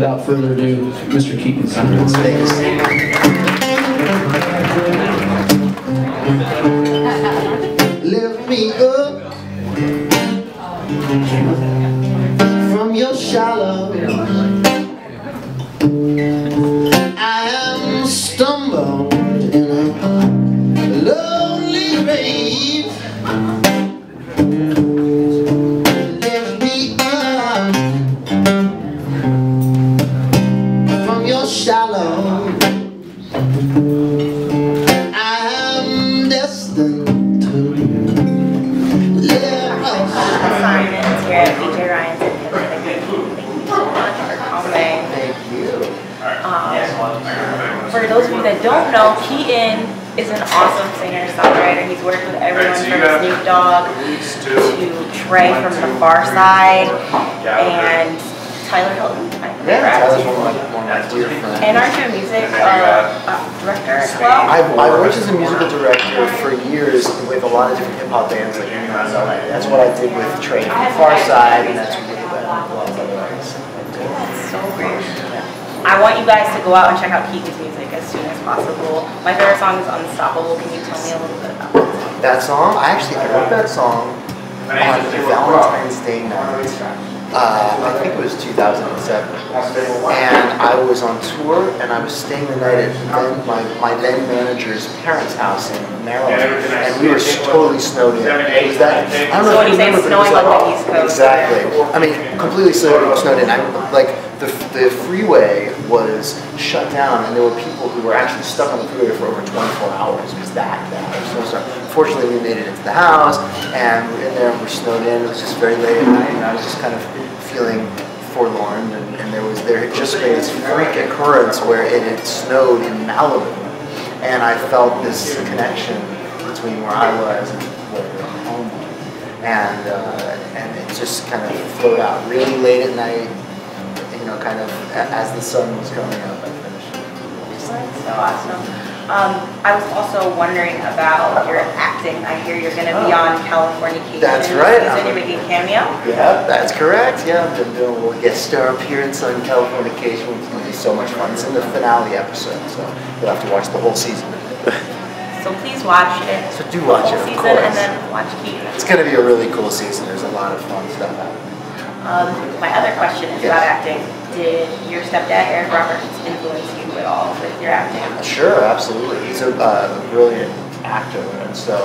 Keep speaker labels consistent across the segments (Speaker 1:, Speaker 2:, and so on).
Speaker 1: without further ado, Mr. Keaton Simons.
Speaker 2: Lift me up from your shallow. I am stumbled in a lonely grave. Lift me up from your shallow. I am destined to live.
Speaker 3: Simons here at BJ Ryan's in Pittsburgh. Thank you so much for coming.
Speaker 2: Thank you.
Speaker 3: For those of you that don't know, Keaton is an awesome singer-songwriter. He's worked with everyone from Snoop Dogg to Trey from The Far Side and Tyler Hilton.
Speaker 2: Yeah, Tyler's one of my dear friends.
Speaker 3: And aren't you a music director as well?
Speaker 2: I've worked as a musical director for years with a lot of different hip-hop bands like in around LA. That's what I did with Trey from The Far Side, and that's what we did with a lot of other artists.
Speaker 3: That's so great. I want you guys to go out and check out Keaton's music as soon as possible. My favorite song is Unstoppable. Can you tell me a little bit about that song?
Speaker 2: That song? I wrote that song on Valentine's Day night. I think it was 2007, and I was on tour, and I was staying the night at my then manager's parents' house in Maryland, and we were totally snowed in. It was that, I don't know if you remember, but it was
Speaker 3: like the East Coast.
Speaker 2: Exactly. I mean, completely snowed in. Like the freeway was shut down, and there were people who were actually stuck on the freeway for over 24 hours. It was that bad. Fortunately, we made it into the house, and we're in there, and we're snowed in. It was just very late at night, and I was just kind of feeling forlorn, and there had just been this freak occurrence where it had snowed in Malibu, and I felt this connection between where I was and where home was, and it just kind of flowed out really late at night, you know, kind of as the sun was coming up. I finished it.
Speaker 3: So awesome. I was also wondering about your acting. I hear you're going to be on Californication.
Speaker 2: That's right.
Speaker 3: You're making a cameo?
Speaker 2: Yeah, that's correct. Yeah, I've been doing a little guest star appearance on Californication, which is going to be so much fun. It's in the finale episode, so you'll have to watch the whole season.
Speaker 3: So please watch it.
Speaker 2: So do watch it, of
Speaker 3: season,
Speaker 2: course.
Speaker 3: And then watch Keaton.
Speaker 2: It's going to be a really cool season. There's a lot of fun stuff happening.
Speaker 3: My other question is about acting. Did your stepdad, Eric Roberts, influence you at all with your acting?
Speaker 2: Sure, absolutely. He's a brilliant actor, and so,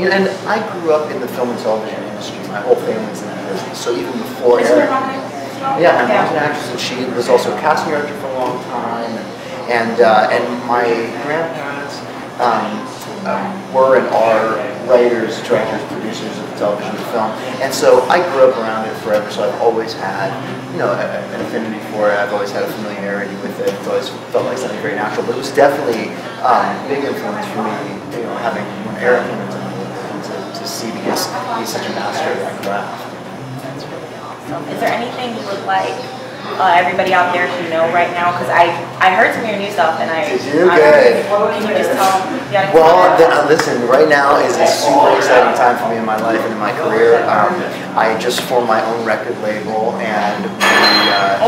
Speaker 2: and I grew up in the film and television industry. My whole family's in that business. So even before Eric, yeah, my mom's an actress, and she was also a casting director for a long time, and my grandparents were and are writers, directors, producers of television and film, and so I grew up around it forever. So I've always had, you know, an affinity for it. I've always had a familiarity with it. It's always felt like something very natural. But it was definitely a big influence for me, you know, having when Eric came into my life to see, because he's such a master of that craft.
Speaker 3: That's really awesome. Is there anything you would like everybody out there to know right now? Because I heard some of your new stuff, and
Speaker 2: Did you? Good.
Speaker 3: Can you just tell them? Yeah,
Speaker 2: well, listen, right now is a super exciting time for me in my life and in my career. I just formed my own record label, and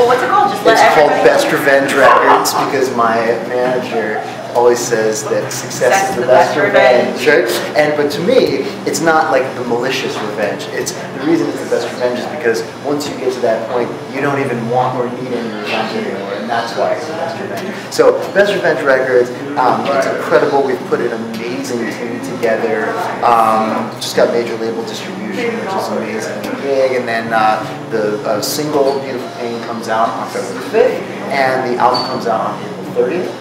Speaker 3: what's it called?
Speaker 2: It's called Best Revenge Records, because my manager always says that success is the best revenge, right? But to me, it's not like the malicious revenge. It's the reason it's the best revenge is because once you get to that point, you don't even want or need any revenge anymore, and that's why it's the best revenge. So Best Revenge Records, it's incredible. We've put an amazing team together. Just got major label distribution, which is amazingly big, and then the single Beautiful Pain comes out on February 5th, and the album comes out on April 30th.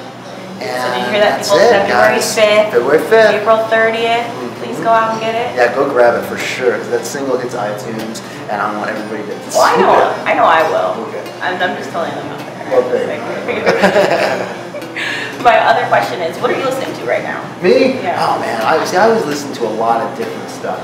Speaker 3: So did you hear that, people? February 5th,
Speaker 2: February 5th,
Speaker 3: April 30th. Please go out and get it.
Speaker 2: Yeah, go grab it for sure, because that single hits iTunes, and I want everybody to see
Speaker 3: I know I will.
Speaker 2: Okay.
Speaker 3: I'm just telling them out there.
Speaker 2: Well, thank you.
Speaker 3: My other question is, what are you listening to right now?
Speaker 2: Me?
Speaker 3: Yeah.
Speaker 2: Oh man, I always listen to a lot of different stuff.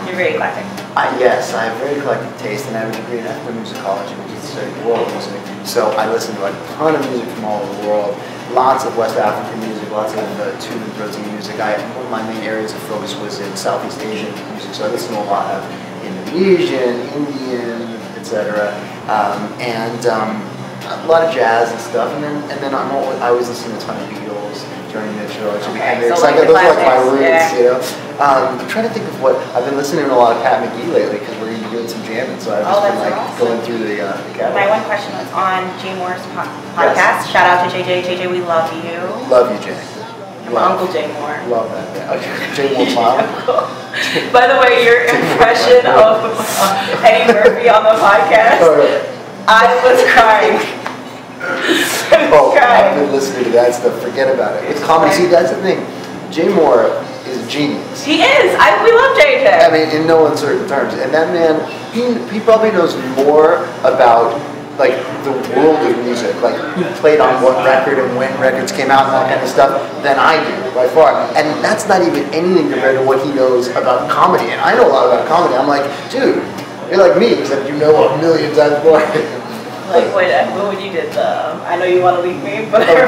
Speaker 3: You're very eclectic.
Speaker 2: Yes, I have very eclectic taste, and I have a degree in ethnomusicology, which is studying world music. So I listen to a ton of music from all over the world. Lots of West African music, lots of tube and throaty music. One of my main areas of focus was in Southeast Asian music, so I listen to a lot of Indonesian, Indian, etc. a lot of jazz and stuff, and then I always listen to a ton of Beatles, Joni Mitchell, Jimi Hendrix.
Speaker 3: So like
Speaker 2: those are like my roots,
Speaker 3: yeah.
Speaker 2: you know. I'm trying to think of what I've been listening to a lot of Pat McGee lately because we're doing some jamming, so I've just been like going through the catalog.
Speaker 3: My one question was on Jay Moore's podcast. Yes. Shout out to JJ. JJ, we love you.
Speaker 2: Love you, Jay.
Speaker 3: Uncle Jay Moore.
Speaker 2: Love that. Jay Moore's mom.
Speaker 3: By the way, your impression of Eddie Murphy on the podcast, I was crying.
Speaker 2: I've been listening to that stuff. Forget about it. It's comedy. See, that's the thing. Jay Moore is a genius.
Speaker 3: He is. We love JJ.
Speaker 2: I mean, in no uncertain terms. And that man, he probably knows more about like the world of music, like who played on what record and when records came out and that kind of stuff, than I do by far. And that's not even anything compared to what he knows about comedy. And I know a lot about comedy. I'm like, dude, you're like me, except you know a million times more.
Speaker 3: Like when you did the I Know You Want to Leave Me, but I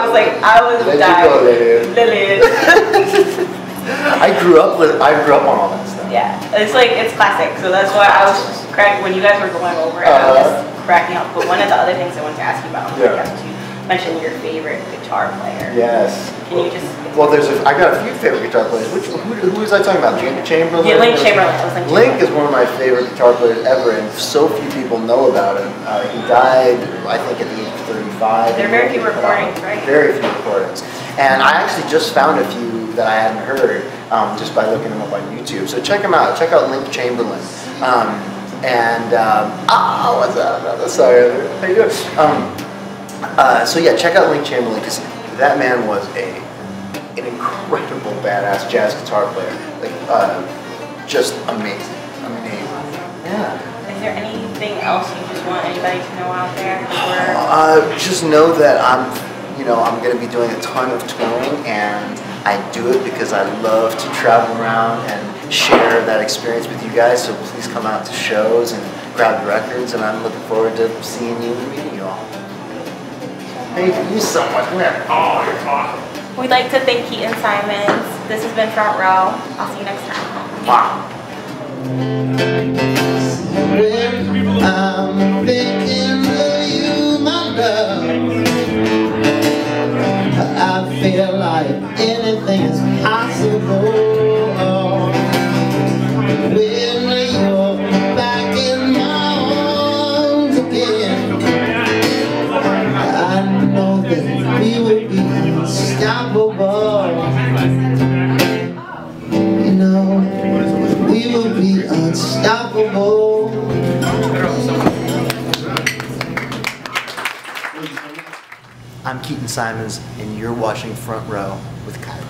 Speaker 3: was like, I was dying. Lillian.
Speaker 2: I grew up on all that stuff.
Speaker 3: Yeah, it's classic. So that's why I was just cracking when you guys were going over it. I was just cracking up. But one of the other things I wanted to ask you about was to mention your favorite guitar player.
Speaker 2: Yes.
Speaker 3: Can you just?
Speaker 2: Well, I got a few favorite guitar players. Who was I talking about? Chamberlain.
Speaker 3: Yeah, Link Chamberlain.
Speaker 2: Link is one of my favorite guitar players ever, and so few people know about him. He died, I think, at the age of 35.
Speaker 3: There are very few recordings, right?
Speaker 2: Very few recordings. And I actually just found a few that I hadn't heard just by looking them up on YouTube. So check them out. Check out Link Chamberlain. What's up? Sorry. How you doing? So yeah, check out Link Chamberlain because that man was an incredible badass jazz guitar player. Like, just amazing. Yeah.
Speaker 3: Is there anything else you just want anybody to know out there?
Speaker 2: Just know that I'm going to be doing a ton of touring, and I do it because I love to travel around and share that experience with you guys. So please come out to shows and grab the records, and I'm looking forward to seeing you and meeting you all. Thank you so much. Oh, you're awesome.
Speaker 3: We'd like to thank Keaton Simons. This has been Front Row. I'll see you next time.
Speaker 2: Wow.
Speaker 4: I'm thinking of you, my love. I feel like anything is possible. When you're back in my arms again, I know that we will be unstoppable. You know, we will be unstoppable.
Speaker 2: I'm Keaton Simons, and you're watching Front Row with Kyra.